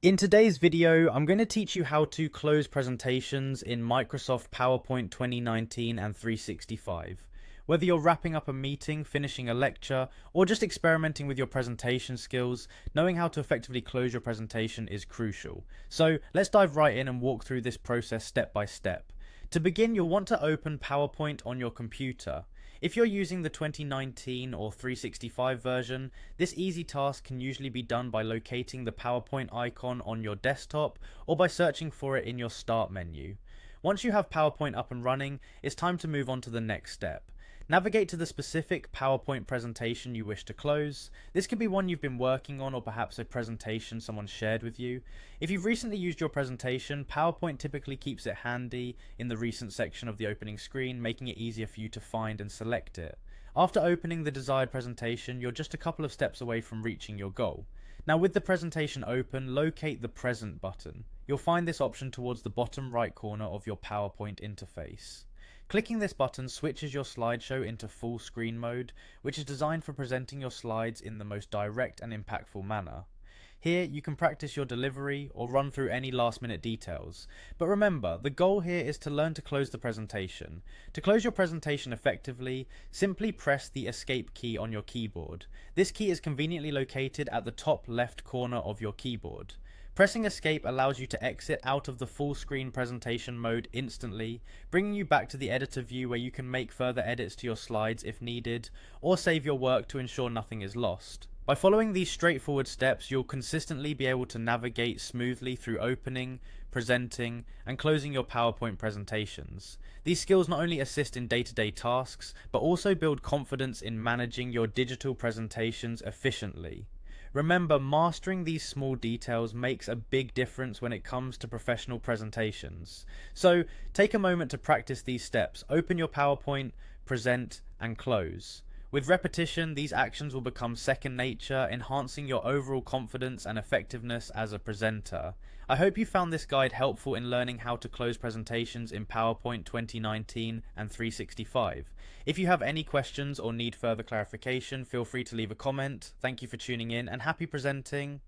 In today's video, I'm going to teach you how to close presentations in Microsoft PowerPoint 2019 and 365. Whether you're wrapping up a meeting, finishing a lecture, or just experimenting with your presentation skills, knowing how to effectively close your presentation is crucial. So let's dive right in and walk through this process step by step. To begin, you'll want to open PowerPoint on your computer. If you're using the 2019 or 365 version, this easy task can usually be done by locating the PowerPoint icon on your desktop or by searching for it in your Start menu. Once you have PowerPoint up and running, it's time to move on to the next step. Navigate to the specific PowerPoint presentation you wish to close. This could be one you've been working on or perhaps a presentation someone shared with you. If you've recently used your presentation, PowerPoint typically keeps it handy in the recent section of the opening screen, making it easier for you to find and select it. After opening the desired presentation, you're just a couple of steps away from reaching your goal. Now with the presentation open, locate the Present button. You'll find this option towards the bottom right corner of your PowerPoint interface. Clicking this button switches your slideshow into full screen mode, which is designed for presenting your slides in the most direct and impactful manner. Here, you can practice your delivery or run through any last minute details. But remember, the goal here is to learn to close the presentation. To close your presentation effectively, simply press the Escape key on your keyboard. This key is conveniently located at the top left corner of your keyboard. Pressing Escape allows you to exit out of the full screen presentation mode instantly, bringing you back to the editor view where you can make further edits to your slides if needed, or save your work to ensure nothing is lost. By following these straightforward steps, you'll consistently be able to navigate smoothly through opening, presenting, and closing your PowerPoint presentations. These skills not only assist in day-to-day tasks, but also build confidence in managing your digital presentations efficiently. Remember, mastering these small details makes a big difference when it comes to professional presentations. So, take a moment to practice these steps. Open your PowerPoint, present, and close. With repetition, these actions will become second nature, enhancing your overall confidence and effectiveness as a presenter. I hope you found this guide helpful in learning how to close presentations in PowerPoint 2019 and 365. If you have any questions or need further clarification, feel free to leave a comment. Thank you for tuning in and happy presenting.